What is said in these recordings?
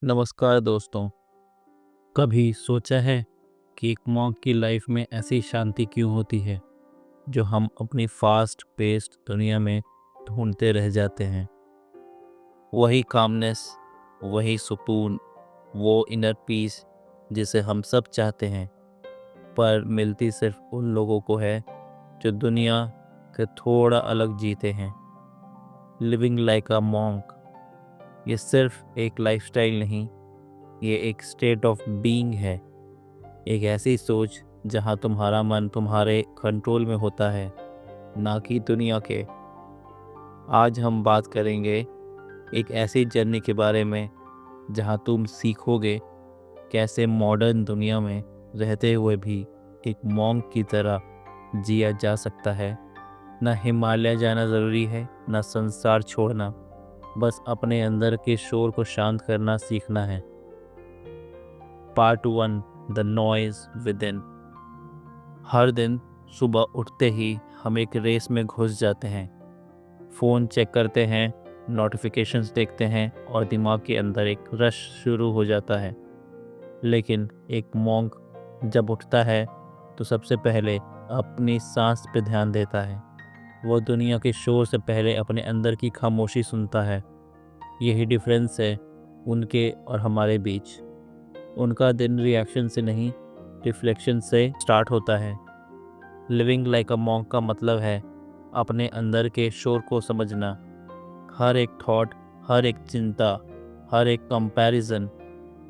नमस्कार दोस्तों। कभी सोचा है कि एक मॉन्क की लाइफ में ऐसी शांति क्यों होती है जो हम अपनी फास्ट पेस्ड दुनिया में ढूंढते रह जाते हैं। वही कामनेस, वही सुकून, वो इनर पीस जिसे हम सब चाहते हैं, पर मिलती सिर्फ उन लोगों को है जो दुनिया के थोड़ा अलग जीते हैं। लिविंग लाइक अ मॉन्क ये सिर्फ एक लाइफस्टाइल नहीं, ये एक स्टेट ऑफ बीइंग है। एक ऐसी सोच जहाँ तुम्हारा मन तुम्हारे कंट्रोल में होता है, ना कि दुनिया के। आज हम बात करेंगे एक ऐसी जर्नी के बारे में जहाँ तुम सीखोगे कैसे मॉडर्न दुनिया में रहते हुए भी एक मॉन्क की तरह जिया जा सकता है। ना हिमालय जाना ज़रूरी है, ना संसार छोड़ना, बस अपने अंदर के शोर को शांत करना सीखना है। Part 1, the noise within. हर दिन सुबह उठते ही हम एक रेस में घुस जाते हैं। फ़ोन चेक करते हैं, नोटिफिकेशंस देखते हैं और दिमाग के अंदर एक रश शुरू हो जाता है। लेकिन एक मॉन्क जब उठता है तो सबसे पहले अपनी सांस पे ध्यान देता है। वो दुनिया के शोर से पहले अपने अंदर की खामोशी सुनता है। यही डिफरेंस है उनके और हमारे बीच। उनका दिन रिएक्शन से नहीं, रिफ्लेक्शन से स्टार्ट होता है। लिविंग लाइक अ मॉन्क का मतलब है अपने अंदर के शोर को समझना। हर एक थॉट, हर एक चिंता, हर एक कंपैरिजन,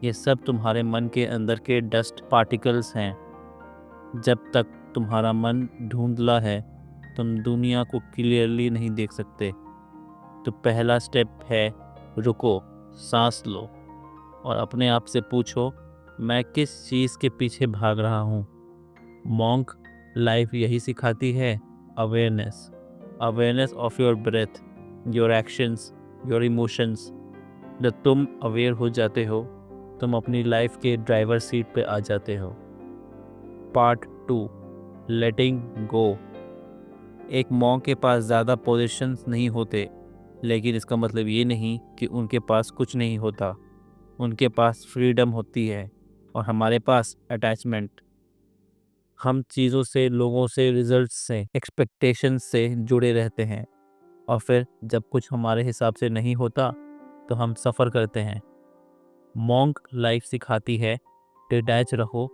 ये सब तुम्हारे मन के अंदर के डस्ट पार्टिकल्स हैं। जब तक तुम्हारा मन धुंधला है, तुम दुनिया को क्लियरली नहीं देख सकते। तो पहला स्टेप है रुको, सांस लो और अपने आप से पूछो, मैं किस चीज़ के पीछे भाग रहा हूँ। मॉन्क लाइफ यही सिखाती है, awareness. Awareness of your breath, your actions, your emotions. जब तुम अवेयर हो जाते हो, तुम अपनी लाइफ के ड्राइवर सीट पे आ जाते हो। पार्ट 2, लेटिंग गो। एक मॉन्क के पास ज़्यादा पोजीशंस नहीं होते, लेकिन इसका मतलब ये नहीं कि उनके पास कुछ नहीं होता। उनके पास फ्रीडम होती है और हमारे पास अटैचमेंट। हम चीज़ों से, लोगों से, रिजल्ट्स से, एक्सपेक्टेशंस से जुड़े रहते हैं और फिर जब कुछ हमारे हिसाब से नहीं होता तो हम सफ़र करते हैं। मॉन्क लाइफ सिखाती है डिटैच रहो,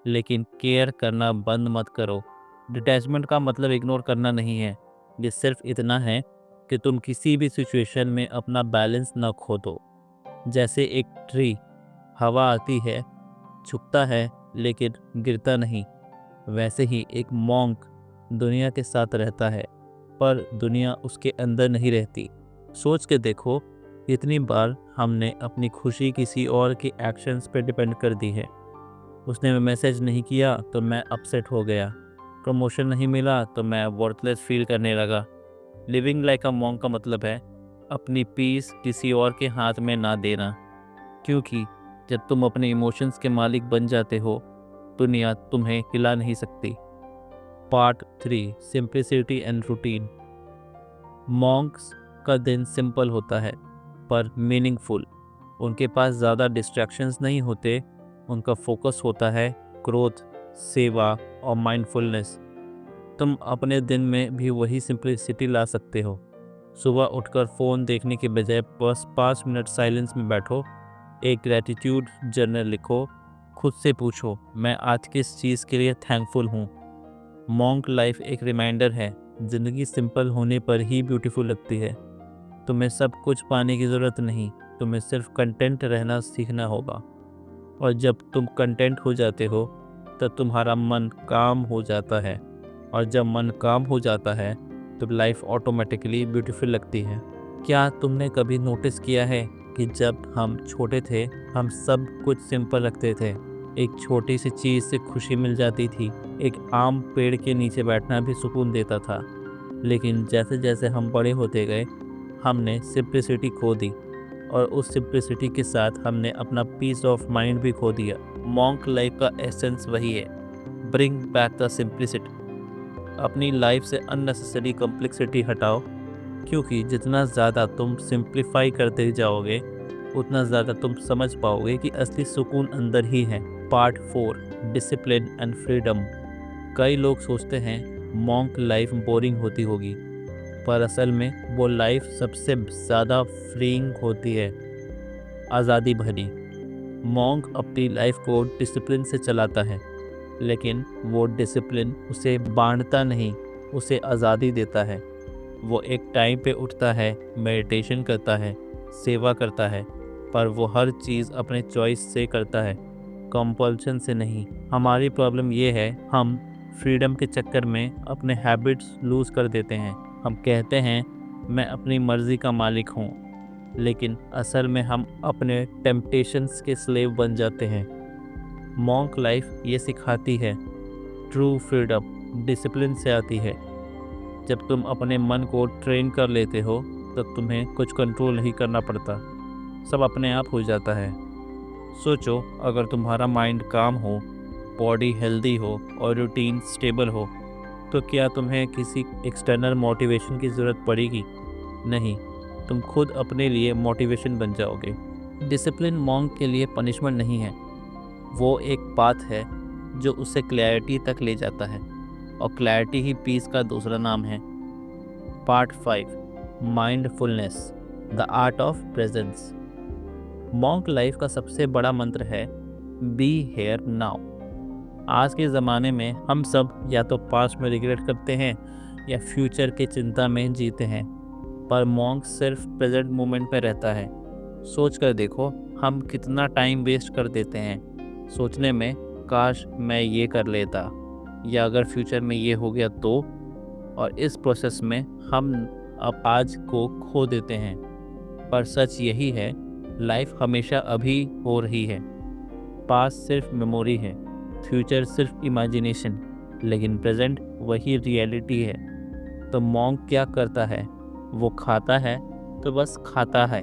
लेकिन केयर करना बंद मत करो। डिटैचमेंट का मतलब इग्नोर करना नहीं है, ये सिर्फ इतना है कि तुम किसी भी सिचुएशन में अपना बैलेंस ना खो दो। जैसे एक ट्री, हवा आती है, झुकता है, लेकिन गिरता नहीं। वैसे ही एक मॉन्क दुनिया के साथ रहता है, पर दुनिया उसके अंदर नहीं रहती। सोच के देखो, कितनी बार हमने अपनी खुशी किसी और के एक्शंस पे डिपेंड कर दी है। उसने मैसेज नहीं किया तो मैं अपसेट हो गया, प्रमोशन नहीं मिला तो मैं वर्थलेस फील करने लगा। लिविंग लाइक अ मॉन्क का मतलब है अपनी पीस किसी और के हाथ में ना देना, क्योंकि जब तुम अपने इमोशंस के मालिक बन जाते हो, दुनिया तुम्हें हिला नहीं सकती। Part 3, simplicity and routine. Monks का दिन सिंपल होता है पर मीनिंगफुल। उनके पास ज़्यादा डिस्ट्रैक्शंस नहीं होते। उनका फोकस होता है ग्रोथ, सेवा और माइंडफुलनेस। तुम अपने दिन में भी वही सिंप्लिसिटी ला सकते हो। सुबह उठकर फ़ोन देखने के बजाय बस 5 मिनट साइलेंस में बैठो, एक ग्रैटिट्यूड जर्नल लिखो, खुद से पूछो, मैं आज किस चीज़ के लिए थैंकफुल हूँ। मॉन्क लाइफ एक रिमाइंडर है, ज़िंदगी सिंपल होने पर ही ब्यूटीफुल लगती है। तुम्हें सब कुछ पाने की ज़रूरत नहीं, तुम्हें सिर्फ कंटेंट रहना सीखना होगा। और जब तुम कंटेंट हो जाते हो, तब तुम्हारा मन काम हो जाता है, और जब मन काम हो जाता है तो लाइफ ऑटोमेटिकली ब्यूटीफुल लगती है। क्या तुमने कभी नोटिस किया है कि जब हम छोटे थे, हम सब कुछ सिंपल रखते थे। एक छोटी सी चीज़ से खुशी मिल जाती थी। एक आम पेड़ के नीचे बैठना भी सुकून देता था। लेकिन जैसे जैसे हम बड़े होते गए, हमने सिंप्लिसिटी खो दी, और उस सिंप्लिसिटी के साथ हमने अपना पीस ऑफ माइंड भी खो दिया। मॉन्क लाइफ का एसेंस वही है, ब्रिंग बैक द सिंप्लिसिटी। अपनी लाइफ से अननेसेसरी कॉम्प्लेक्सिटी हटाओ, क्योंकि जितना ज़्यादा तुम सिंप्लीफाई करते जाओगे, उतना ज़्यादा तुम समझ पाओगे कि असली सुकून अंदर ही है। Part 4, discipline and freedom. कई लोग सोचते हैं मॉन्क लाइफ बोरिंग होती होगी, पर असल में वो लाइफ सबसे ज़्यादा फ्रीइंग होती है, आज़ादी भरी। मॉन्क अपनी लाइफ को डिसिप्लिन से चलाता है, लेकिन वो डिसिप्लिन उसे बांधता नहीं, उसे आज़ादी देता है। वो एक टाइम पे उठता है, मेडिटेशन करता है, सेवा करता है, पर वो हर चीज़ अपने चॉइस से करता है, कंपल्शन से नहीं। हमारी प्रॉब्लम ये है, हम फ्रीडम के चक्कर में अपने हैबिट्स लूज़ कर देते हैं। हम कहते हैं मैं अपनी मर्ज़ी का मालिक हूँ, लेकिन असल में हम अपने टेम्पटेशंस के स्लेव बन जाते हैं। मॉन्क लाइफ ये सिखाती है ट्रू फ्रीडम डिसिप्लिन से आती है। जब तुम अपने मन को ट्रेन कर लेते हो, तब तुम्हें कुछ कंट्रोल नहीं करना पड़ता, सब अपने आप हो जाता है। सोचो, अगर तुम्हारा माइंड काम हो, बॉडी हेल्दी हो और रूटीन स्टेबल हो, तो क्या तुम्हें किसी एक्सटर्नल मोटिवेशन की ज़रूरत पड़ेगी? नहीं, तुम खुद अपने लिए मोटिवेशन बन जाओगे। डिसिप्लिन मॉन्क के लिए पनिशमेंट नहीं है, वो एक पाथ है जो उसे क्लैरिटी तक ले जाता है, और क्लैरिटी ही पीस का दूसरा नाम है। Part 5, mindfulness, the art of presence. Monk life का सबसे बड़ा मंत्र है बी हेयर नाउ। आज के ज़माने में हम सब या तो पास्ट में रिग्रेट करते हैं या फ्यूचर की चिंता में जीते हैं, पर मॉन्क सिर्फ प्रेजेंट मोमेंट में रहता है। सोच कर देखो, हम कितना टाइम वेस्ट कर देते हैं सोचने में, काश मैं ये कर लेता, या अगर फ्यूचर में ये हो गया तो। और इस प्रोसेस में हम अब आज को खो देते हैं। पर सच यही है, लाइफ हमेशा अभी हो रही है। पास्ट सिर्फ मेमोरी है, फ्यूचर सिर्फ इमेजिनेशन, लेकिन प्रेजेंट वही रियलिटी है। तो मॉन्क क्या करता है? वो खाता है तो बस खाता है,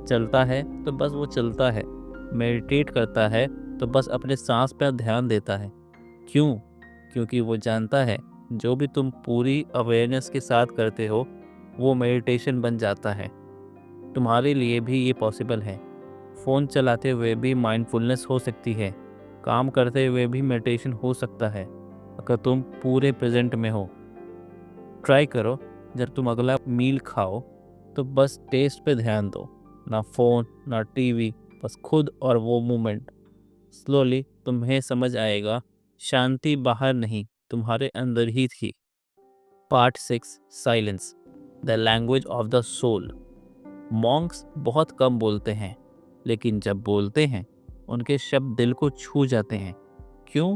चलता है तो बस वो चलता है, मेडिटेट करता है तो बस अपने सांस पर ध्यान देता है। क्यों? क्योंकि वो जानता है जो भी तुम पूरी अवेयरनेस के साथ करते हो, वो मेडिटेशन बन जाता है। तुम्हारे लिए भी ये पॉसिबल है। फ़ोन चलाते हुए भी माइंडफुलनेस हो सकती है, काम करते हुए भी मेडिटेशन हो सकता है, अगर तुम पूरे प्रेजेंट में हो। ट्राई करो, जब तुम अगला मील खाओ तो बस टेस्ट पे ध्यान दो, ना फ़ोन ना टीवी, बस खुद और वो मोमेंट। स्लोली तुम्हें समझ आएगा, शांति बाहर नहीं, तुम्हारे अंदर ही थी। Part 6, silence, the language of the soul. Monks बहुत कम बोलते हैं, लेकिन जब बोलते हैं उनके शब्द दिल को छू जाते हैं। क्यों?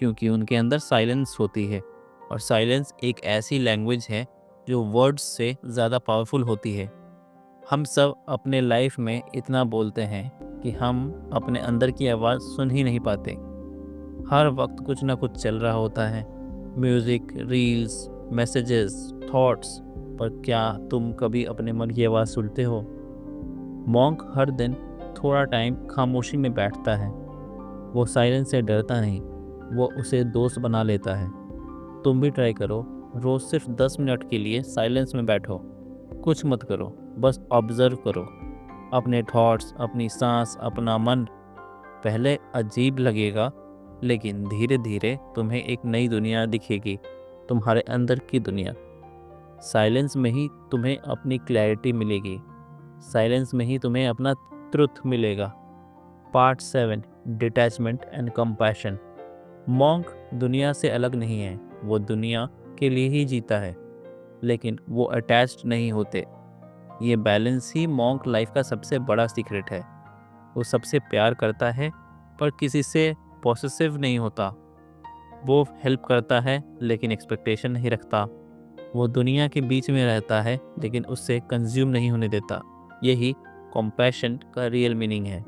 क्योंकि उनके अंदर साइलेंस होती है, और साइलेंस एक ऐसी लैंग्वेज है जो वर्ड्स से ज़्यादा पावरफुल होती है। हम सब अपने लाइफ में इतना बोलते हैं कि हम अपने अंदर की आवाज़ सुन ही नहीं पाते। हर वक्त कुछ ना कुछ चल रहा होता है, म्यूज़िक, रील्स, मैसेजेस, थॉट्स, पर क्या तुम कभी अपने मन की आवाज़ सुनते हो? मॉन्क हर दिन थोड़ा टाइम खामोशी में बैठता है। वो साइलेंस से डरता नहीं, वो उसे दोस्त बना लेता है। तुम भी ट्राई करो, रोज़ सिर्फ 10 मिनट के लिए साइलेंस में बैठो, कुछ मत करो, बस ऑब्ज़र्व करो अपने थॉट्स, अपनी सांस, अपना मन। पहले अजीब लगेगा, लेकिन धीरे धीरे तुम्हें एक नई दुनिया दिखेगी, तुम्हारे अंदर की दुनिया। साइलेंस में ही तुम्हें अपनी क्लैरिटी मिलेगी, साइलेंस में ही तुम्हें अपना ट्रुथ मिलेगा। Part 7, detachment and compassion. Monk दुनिया से अलग नहीं है, वो दुनिया के लिए ही जीता है, लेकिन वो अटैच्ड नहीं होते। ये बैलेंस ही मॉन्क लाइफ का सबसे बड़ा सीक्रेट है। वो सबसे प्यार करता है, पर किसी से पॉसेसिव नहीं होता। वो हेल्प करता है, लेकिन एक्सपेक्टेशन नहीं रखता। वो दुनिया के बीच में रहता है, लेकिन उससे कंज्यूम नहीं होने देता। यही कॉम्पैशन का रियल मीनिंग है।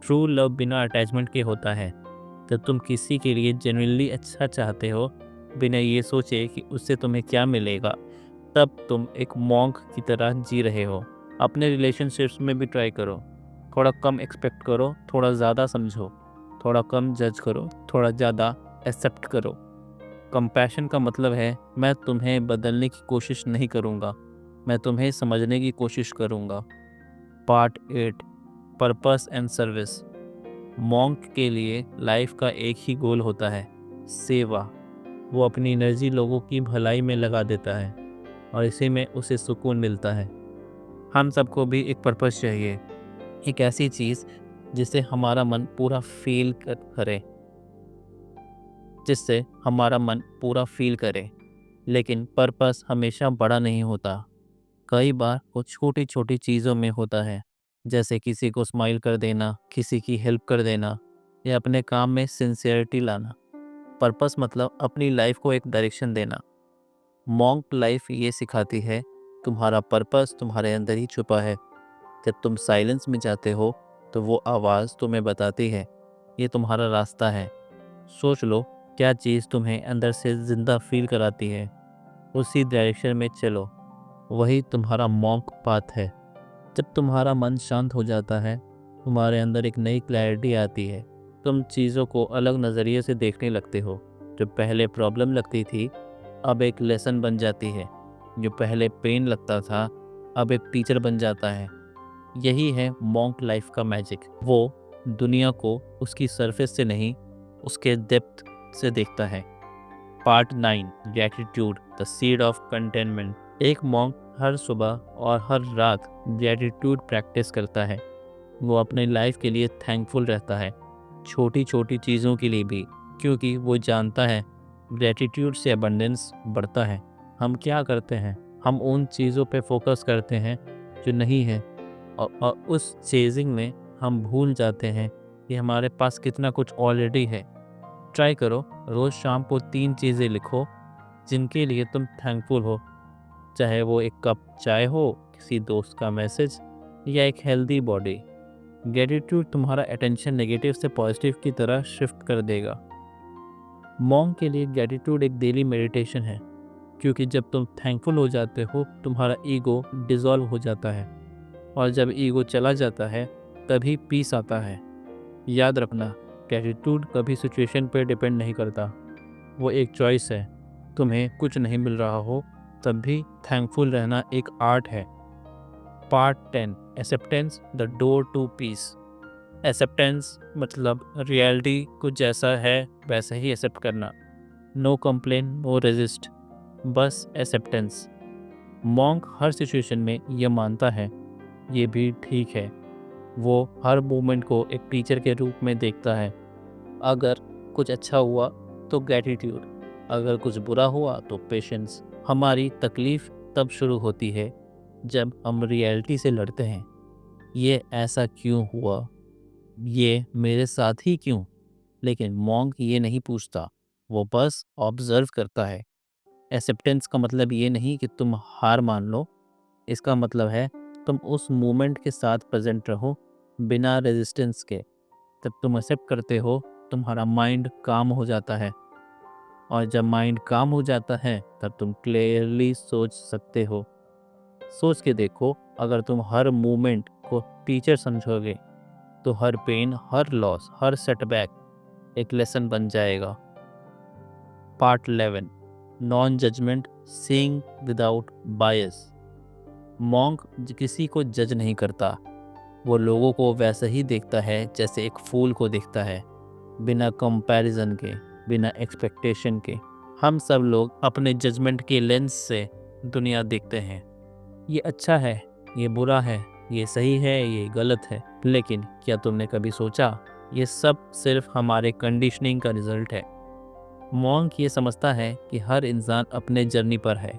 ट्रू लव बिना अटैचमेंट के होता है। जब तुम किसी के लिए जेन्युइनली अच्छा चाहते हो, बिना ये सोचे कि उससे तुम्हें क्या मिलेगा, तब तुम एक मॉन्क की तरह जी रहे हो। अपने रिलेशनशिप्स में भी ट्राई करो, थोड़ा कम एक्सपेक्ट करो, थोड़ा ज़्यादा समझो, थोड़ा कम जज करो, थोड़ा ज़्यादा एक्सेप्ट करो। कंपैशन का मतलब है मैं तुम्हें बदलने की कोशिश नहीं करूँगा, मैं तुम्हें समझने की कोशिश करूँगा। Part 8, purpose and service. Monk के लिए लाइफ का एक ही गोल होता है, सेवा। वो अपनी एनर्जी लोगों की भलाई में लगा देता है और इसी में उसे सुकून मिलता है। हम सबको भी एक पर्पस चाहिए, एक ऐसी चीज़ जिससे हमारा मन पूरा फील करे, जिससे हमारा मन पूरा फील करे। लेकिन पर्पस हमेशा बड़ा नहीं होता, कई बार वो छोटी छोटी चीज़ों में होता है, जैसे किसी को स्माइल कर देना, किसी की हेल्प कर देना या अपने काम में सिंसियरिटी लाना। पर्पस मतलब अपनी लाइफ को एक डायरेक्शन देना। मॉन्क लाइफ ये सिखाती है, तुम्हारा पर्पस तुम्हारे अंदर ही छुपा है। जब तुम साइलेंस में जाते हो तो वो आवाज़ तुम्हें बताती है ये तुम्हारा रास्ता है। सोच लो, क्या चीज़ तुम्हें अंदर से ज़िंदा फील कराती है, उसी डायरेक्शन में चलो, वही तुम्हारा मॉन्क पाथ है। जब तुम्हारा मन शांत हो जाता है, तुम्हारे अंदर एक नई क्लैरिटी आती है। तुम चीज़ों को अलग नज़रिए से देखने लगते हो। जो पहले प्रॉब्लम लगती थी, अब एक लेसन बन जाती है। जो पहले पेन लगता था, अब एक टीचर बन जाता है। यही है मॉन्क लाइफ का मैजिक। वो दुनिया को उसकी सरफेस से नहीं, उसके डेप्थ से देखता है। Part 9, gratitude, the seed of containment. एक मॉन्क हर सुबह और हर रात ग्रैटिट्यूड प्रैक्टिस करता है। वो अपने लाइफ के लिए थैंकफुल रहता है, छोटी छोटी चीज़ों के लिए भी, क्योंकि वो जानता है ग्रैटिट्यूड से अबंडेंस बढ़ता है। हम क्या करते हैं, हम उन चीज़ों पे फोकस करते हैं जो नहीं है, और उस चेजिंग में हम भूल जाते हैं कि हमारे पास कितना कुछ ऑलरेडी है। ट्राई करो, रोज़ शाम को 3 चीज़ें लिखो जिनके लिए तुम थैंकफुल हो, चाहे वो एक कप चाय हो, किसी दोस्त का मैसेज या एक हेल्दी बॉडी। ग्रेटिट्यूड तुम्हारा अटेंशन नेगेटिव से पॉजिटिव की तरह शिफ्ट कर देगा। मॉन्क के लिए ग्रेटिट्यूड एक डेली मेडिटेशन है, क्योंकि जब तुम थैंकफुल हो जाते हो, तुम्हारा ईगो डिसॉल्व हो जाता है, और जब ईगो चला जाता है तभी पीस आता है। याद रखना, ग्रेटिट्यूड कभी सिचुएशन पर डिपेंड नहीं करता, वो एक चॉइस है। तुम्हें कुछ नहीं मिल रहा हो तब भी थैंकफुल रहना एक आर्ट है। Part 10, acceptance, the door to peace. Acceptance मतलब रियलिटी कुछ जैसा है वैसा ही एक्सेप्ट करना। नो कंप्लेन, नो रेजिस्ट, बस एक्सेप्टेंस। मॉन्क हर सिचुएशन में यह मानता है ये भी ठीक है। वो हर मोमेंट को एक टीचर के रूप में देखता है। अगर कुछ अच्छा हुआ तो ग्रैटिट्यूड, अगर कुछ बुरा हुआ तो पेशेंस। हमारी तकलीफ़ तब शुरू होती है जब हम रियलिटी से लड़ते हैं। ये ऐसा क्यों हुआ, ये मेरे साथ ही क्यों। लेकिन मॉन्क ये नहीं पूछता, वो बस ऑब्जर्व करता है। एक्सेप्टेंस का मतलब ये नहीं कि तुम हार मान लो, इसका मतलब है तुम उस मोमेंट के साथ प्रेजेंट रहो, बिना रेजिस्टेंस के। जब तुम एक्सेप्ट करते हो, तुम्हारा माइंड काम हो जाता है, और जब माइंड काम हो जाता है तब तुम क्लियरली सोच सकते हो। सोच के देखो, अगर तुम हर मोमेंट को टीचर समझोगे तो हर पेन, हर लॉस, हर सेटबैक एक लेसन बन जाएगा। Part 11, non judgement, seeing without bias. Monk किसी को जज नहीं करता, वो लोगों को वैसा ही देखता है जैसे एक फूल को देखता है, बिना कंपैरिजन के, बिना एक्सपेक्टेशन के। हम सब लोग अपने जजमेंट के लेंस से दुनिया देखते हैं। ये अच्छा है, ये बुरा है, ये सही है, ये गलत है। लेकिन क्या तुमने कभी सोचा, ये सब सिर्फ हमारे कंडीशनिंग का रिजल्ट है। मॉन्क ये समझता है कि हर इंसान अपने जर्नी पर है,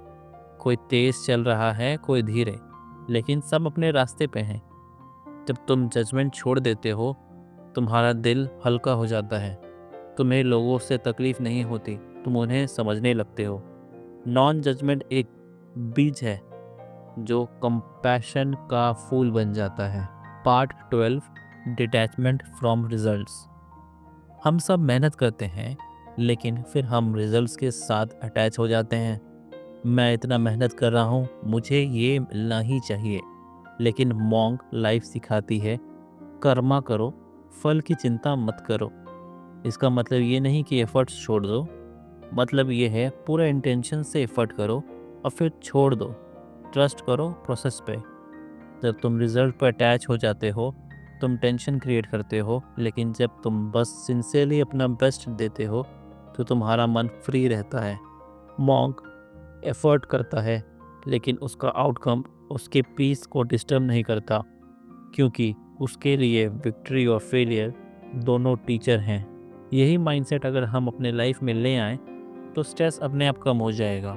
कोई तेज चल रहा है, कोई धीरे, लेकिन सब अपने रास्ते पे हैं। जब तुम जजमेंट छोड़ देते हो, तुम्हारा दिल हल्का हो जाता है। तुम्हें लोगों से तकलीफ नहीं होती, तुम उन्हें समझने लगते हो। नॉन जजमेंट एक बीज है जो कंपैशन का फूल बन जाता है। Part 12, detachment from results. हम सब मेहनत करते हैं, लेकिन फिर हम रिजल्ट्स के साथ अटैच हो जाते हैं। मैं इतना मेहनत कर रहा हूँ, मुझे ये मिलना ही चाहिए। लेकिन मॉन्क लाइफ सिखाती है, कर्मा करो, फल की चिंता मत करो। इसका मतलब ये नहीं कि एफर्ट्स छोड़ दो, मतलब ये है पूरा इंटेंशन से एफर्ट करो और फिर छोड़ दो। ट्रस्ट करो प्रोसेस पे। जब तुम रिजल्ट पर अटैच हो जाते हो, तुम टेंशन क्रिएट करते हो, लेकिन जब तुम बस सिंसियरली अपना बेस्ट देते हो तो तुम्हारा मन फ्री रहता है। मॉन्क एफर्ट करता है, लेकिन उसका आउटकम उसके पीस को डिस्टर्ब नहीं करता, क्योंकि उसके लिए विक्ट्री और फेलियर दोनों टीचर हैं। यही माइंडसेट अगर हम अपने लाइफ में ले आएं तो स्ट्रेस अपने आप कम हो जाएगा।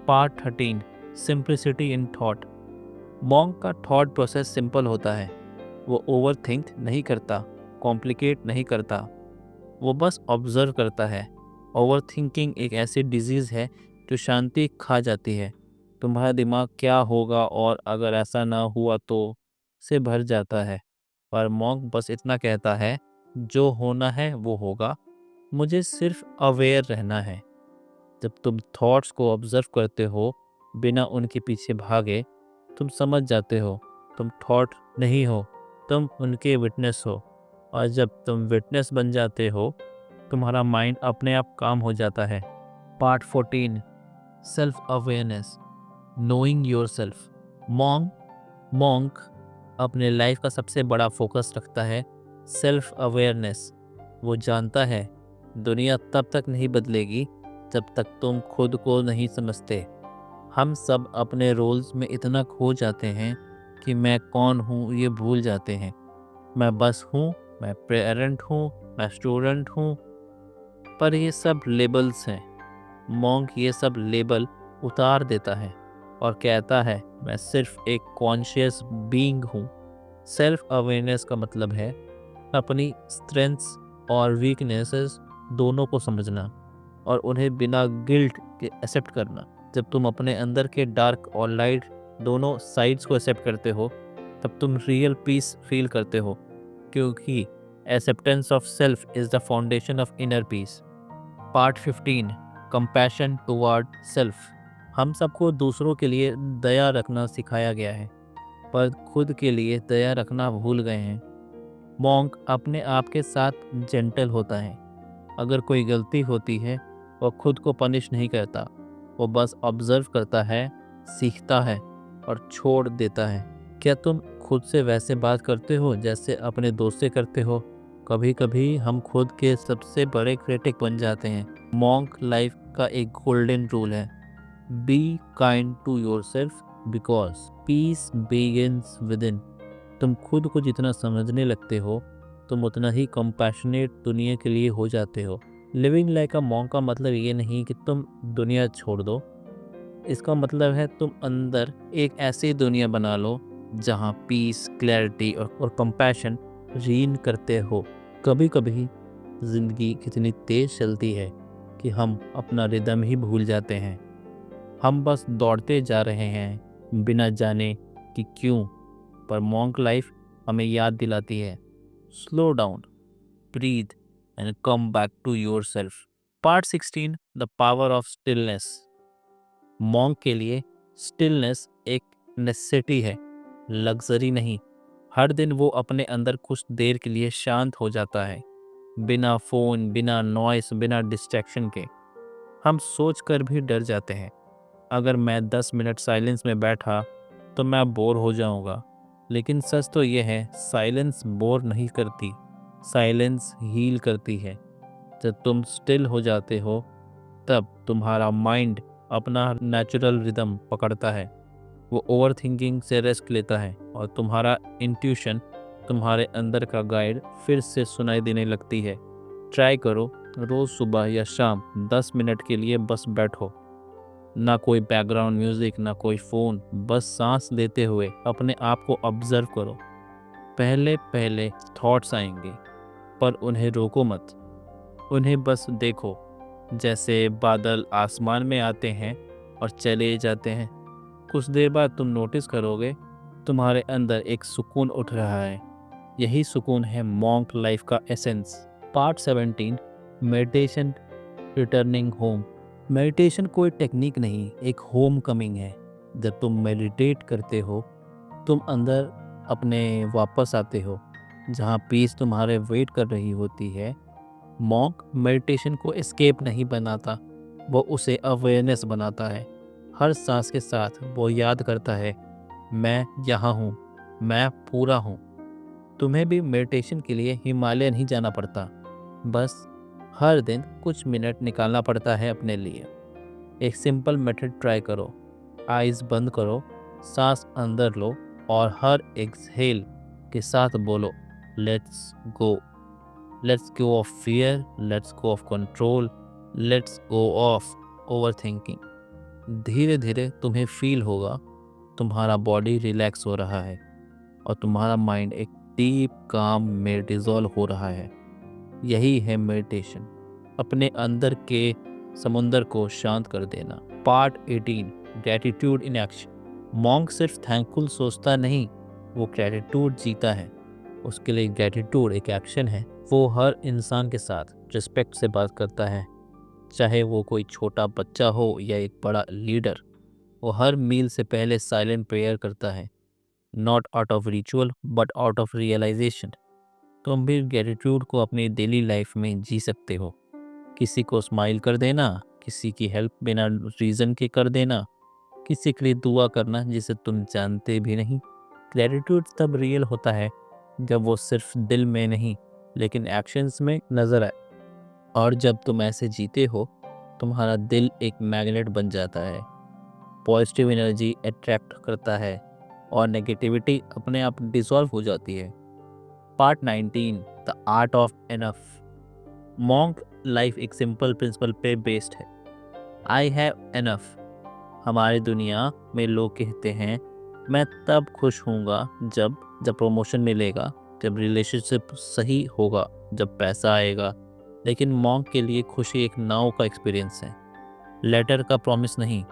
Part 13, simplicity in thought. Monk का थॉट प्रोसेस सिंपल होता है। वो ओवर थिंक नहीं करता, कॉम्प्लिकेट नहीं करता, वो बस ऑब्जर्व करता है। ओवर थिंकिंग एक ऐसी डिजीज़ है जो शांति खा जाती है। तुम्हारा दिमाग क्या होगा और अगर ऐसा ना हुआ तो से भर जाता है। पर मॉन्क बस इतना कहता है, जो होना है वो होगा, मुझे सिर्फ अवेयर रहना है। जब तुम थॉट्स को ऑब्जर्व करते हो बिना उनके पीछे भागे, तुम समझ जाते हो तुम थॉट नहीं हो, तुम उनके विटनेस हो। और जब तुम विटनेस बन जाते हो, तुम्हारा माइंड अपने आप काम हो जाता है। Part 14, self awareness, knowing your self. Monk अपने लाइफ का सबसे बड़ा फोकस रखता है सेल्फ अवेयरनेस। वो जानता है दुनिया तब तक नहीं बदलेगी जब तक तुम खुद को नहीं समझते। हम सब अपने रोल्स में इतना खो जाते हैं कि मैं कौन हूँ ये भूल जाते हैं। मैं बस हूँ, मैं पेरेंट हूँ, मैं स्टूडेंट हूँ, पर ये सब लेबल्स हैं। मॉन्क ये सब लेबल उतार देता है और कहता है, मैं सिर्फ एक कॉन्शियस बीइंग हूँ। सेल्फ अवेयरनेस का मतलब है अपनी स्ट्रेंथ्स और वीकनेसेस दोनों को समझना और उन्हें बिना गिल्ट के एक्सेप्ट करना। जब तुम अपने अंदर के डार्क और लाइट दोनों साइड्स को एक्सेप्ट करते हो, तब तुम रियल पीस फील करते हो, क्योंकि acceptance of self is the foundation of inner peace. Part 15, compassion toward self. हम सबको दूसरों के लिए दया रखना सिखाया गया है, पर खुद के लिए दया रखना भूल गए हैं। मॉन्क अपने आप के साथ जेंटल होता है। अगर कोई गलती होती है, वो खुद को पनिश नहीं करता, वो बस ऑब्जर्व करता है, सीखता है और छोड़ देता है। क्या तुम खुद से वैसे बात करते हो जैसे अपने दोस्त से करते हो? कभी कभी हम खुद के सबसे बड़े क्रिटिक बन जाते हैं। मॉन्क लाइफ का एक गोल्डन रूल है, be kind to yourself because peace begins within. तुम खुद को जितना समझने लगते हो, तुम उतना ही कंपैशनेट दुनिया के लिए हो जाते हो। लिविंग लाइक अ मॉन्क का मतलब ये नहीं कि तुम दुनिया छोड़ दो। इसका मतलब है तुम अंदर एक ऐसी दुनिया बना लो जहाँ पीस, क्लैरिटी और कंपैशन रीन करते हो। कभी कभी ज़िंदगी कितनी तेज़ चलती है कि हम अपना रिदम ही भूल जाते हैं। हम बस दौड़ते जा रहे हैं बिना जाने कि क्यों। पर मॉन्क लाइफ हमें याद दिलाती है, slow down, breathe and come back to yourself. Part 16, the power of stillness. Monk के लिए स्टिलनेस एक नेसेसिटी है, लग्जरी नहीं। हर दिन वो अपने अंदर कुछ देर के लिए शांत हो जाता है, बिना फ़ोन, बिना नॉइस, बिना डिस्ट्रैक्शन के। हम सोच कर भी डर जाते हैं, अगर मैं 10 मिनट साइलेंस में बैठा तो मैं बोर हो जाऊंगा। लेकिन सच तो यह है, साइलेंस बोर नहीं करती, साइलेंस हील करती है। जब तुम स्टिल हो जाते हो, तब तुम्हारा माइंड अपना नेचुरल रिदम पकड़ता है। वो ओवर थिंकिंग से रेस्ट लेता है और तुम्हारा इंट्यूशन, तुम्हारे अंदर का गाइड फिर से सुनाई देने लगती है। ट्राई करो, रोज़ सुबह या शाम 10 मिनट के लिए बस बैठो। ना कोई बैकग्राउंड म्यूज़िक, ना कोई फ़ोन, बस सांस लेते हुए अपने आप को ऑब्ज़र्व करो। पहले पहले थॉट्स आएंगे, पर उन्हें रोको मत, उन्हें बस देखो, जैसे बादल आसमान में आते हैं और चले जाते हैं। कुछ देर बाद तुम नोटिस करोगे तुम्हारे अंदर एक सुकून उठ रहा है। यही सुकून है मॉन्क लाइफ का essence. Part 17, meditation returning home. Meditation कोई टेक्निक नहीं, एक होम कमिंग है। जब तुम मेडिटेट करते हो, तुम अंदर अपने वापस आते हो, जहाँ पीस तुम्हारे वेट कर रही होती है। मॉन्क मेडिटेशन को एस्केप नहीं बनाता, वो उसे अवेयरनेस बनाता है। हर सांस के साथ वो याद करता है, मैं यहाँ हूँ, मैं पूरा हूँ। तुम्हें भी मेडिटेशन के लिए हिमालय नहीं जाना पड़ता, बस हर दिन कुछ मिनट निकालना पड़ता है अपने लिए। एक सिंपल मेथड ट्राई करो। आइज़ बंद करो, सांस अंदर लो और हर एक्सहेल के साथ बोलो, let's go. Let's go of fear, let's go of control, let's go of over thinking. धीरे धीरे तुम्हें फील होगा तुम्हारा बॉडी रिलैक्स हो रहा है और तुम्हारा माइंड एक डीप काम में डिजॉल्व हो रहा है। यही है मेडिटेशन, अपने अंदर के समुंदर को शांत कर देना। Part 18, gratitude in action. Monk सिर्फ थैंकफुल सोचता नहीं, वो ग्रैटिट्यूड जीता है। उसके लिए ग्रैटिट्यूड एक एक्शन है। वो हर इंसान के साथ रिस्पेक्ट से बात करता है, चाहे वो कोई छोटा बच्चा हो या एक बड़ा लीडर। वो हर मील से पहले साइलेंट प्रेयर करता है, not out of ritual but out of realisation. तुम भी ग्रेटिट्यूड को अपनी डेली लाइफ में जी सकते हो। किसी को स्माइल कर देना, किसी की हेल्प बिना रीज़न के कर देना, किसी के लिए दुआ करना जिसे तुम जानते भी नहीं। ग्रेटिट्यूड तब रियल होता है जब वो सिर्फ दिल में नहीं लेकिन एक्शंस में नज़र आए। और जब तुम ऐसे जीते हो, तुम्हारा दिल एक मैग्नेट बन जाता है। पॉजिटिव एनर्जी अट्रैक्ट करता है और नेगेटिविटी अपने आप डिसॉल्व हो जाती है। Part 19, the art of enough. Monk life एक सिंपल प्रिंसिपल पे बेस्ड है, आई हैव एनफ। हमारी दुनिया में लोग कहते हैं मैं तब खुश होऊंगा जब जब प्रमोशन मिलेगा, जब रिलेशनशिप सही होगा, जब पैसा आएगा। लेकिन मॉन्क के लिए खुशी एक नाव का एक्सपीरियंस है, लेटर का प्रॉमिस नहीं।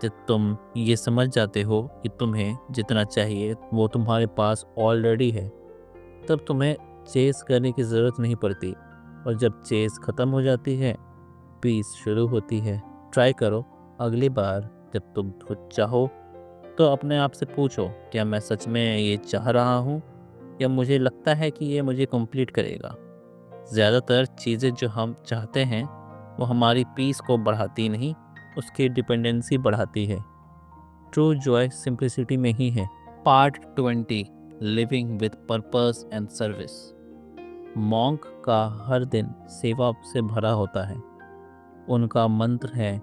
जब तुम ये समझ जाते हो कि तुम्हें जितना चाहिए वो तुम्हारे पास ऑलरेडी है, तब तुम्हें चेस करने की ज़रूरत नहीं पड़ती। और जब चेस ख़त्म हो जाती है, पीस शुरू होती है। ट्राई करो, अगली बार जब तुम खुद चाहो तो अपने आप से पूछो, क्या मैं सच में ये चाह रहा हूँ या मुझे लगता है कि ये मुझे कंप्लीट करेगा। ज़्यादातर चीज़ें जो हम चाहते हैं वो हमारी पीस को बढ़ाती नहीं, उसकी डिपेंडेंसी बढ़ाती है। ट्रू जॉय सिंप्लिसिटी में ही है। Part 20, living with purpose and service. Monk का हर दिन सेवा से भरा होता है। उनका मंत्र है,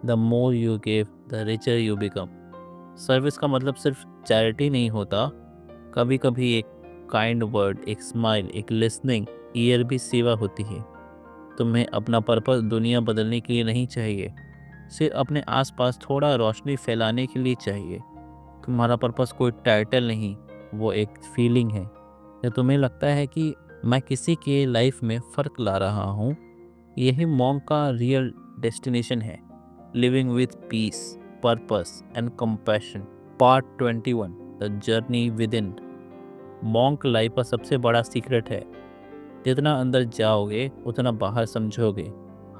the more you give the richer you become. Service का मतलब सिर्फ चैरिटी नहीं होता, कभी कभी एक काइंड वर्ड, एक स्माइल, एक लिसनिंग ईयर भी सेवा होती है। तुम्हें अपना पर्पस दुनिया बदलने के लिए नहीं चाहिए, सिर्फ अपने आसपास थोड़ा रोशनी फैलाने के लिए चाहिए। तुम्हारा पर्पस कोई टाइटल नहीं, वो एक फीलिंग है। या तुम्हें लगता है कि मैं किसी के लाइफ में फ़र्क ला रहा हूँ, यही मॉन्क का रियल डेस्टिनेशन है। Living with peace, purpose and compassion. Part 21, the journey within. Monk life का सबसे बड़ा सीक्रेट है, जितना अंदर जाओगे उतना बाहर समझोगे।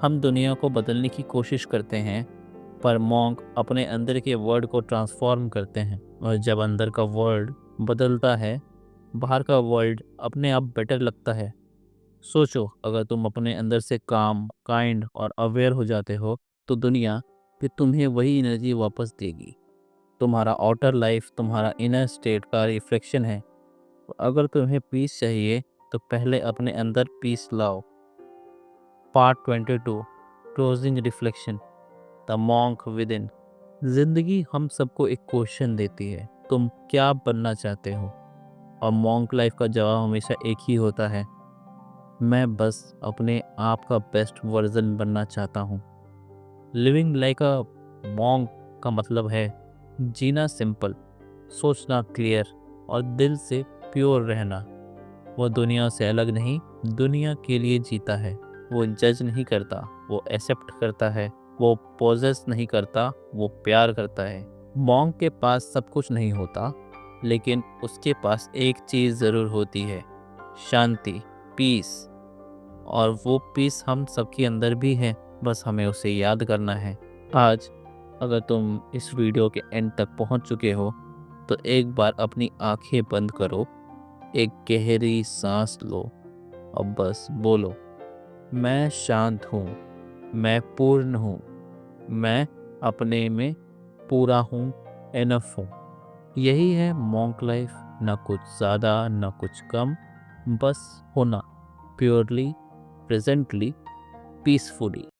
हम दुनिया को बदलने की कोशिश करते हैं, पर मॉन्क अपने अंदर के वर्ल्ड को ट्रांसफॉर्म करते हैं। और जब अंदर का वर्ल्ड बदलता है, बाहर का वर्ल्ड अपने आप बेटर लगता है। सोचो, अगर तुम अपने अंदर से काम, काइंड और अवेयर हो जाते हो, तो दुनिया फिर तुम्हें वही एनर्जी वापस देगी। तुम्हारा आउटर लाइफ तुम्हारा इनर स्टेट का रिफ्लेक्शन है। अगर तुम्हें पीस चाहिए तो पहले अपने अंदर पीस लाओ। Part 22, closing reflection, the monk with in. जिंदगी हम सबको एक क्वेश्चन देती है, तुम क्या बनना चाहते हो? और मॉन्क लाइफ का जवाब हमेशा एक ही होता है, मैं बस अपने आप का बेस्ट वर्जन बनना चाहता हूँ। लिविंग लाइक अ मॉन्क का मतलब है जीना सिंपल, सोचना क्लियर और दिल से प्योर रहना। वो दुनिया से अलग नहीं, दुनिया के लिए जीता है। वो जज नहीं करता, वो एक्सेप्ट करता है। वो पोजेस नहीं करता, वो प्यार करता है। मॉन्क के पास सब कुछ नहीं होता, लेकिन उसके पास एक चीज़ ज़रूर होती है, शांति, पीस। और वो पीस हम सबके अंदर भी है, बस हमें उसे याद करना है। आज अगर तुम इस वीडियो के एंड तक पहुंच चुके हो, तो एक बार अपनी आंखें बंद करो, एक गहरी सांस लो और बस बोलो, मैं शांत हूँ, मैं पूर्ण हूँ, मैं अपने में पूरा हूँ, एनफ हूँ। यही है मॉन्क लाइफ, ना कुछ ज़्यादा ना कुछ कम, बस होना प्योरली प्रेजेंटली पीसफुली।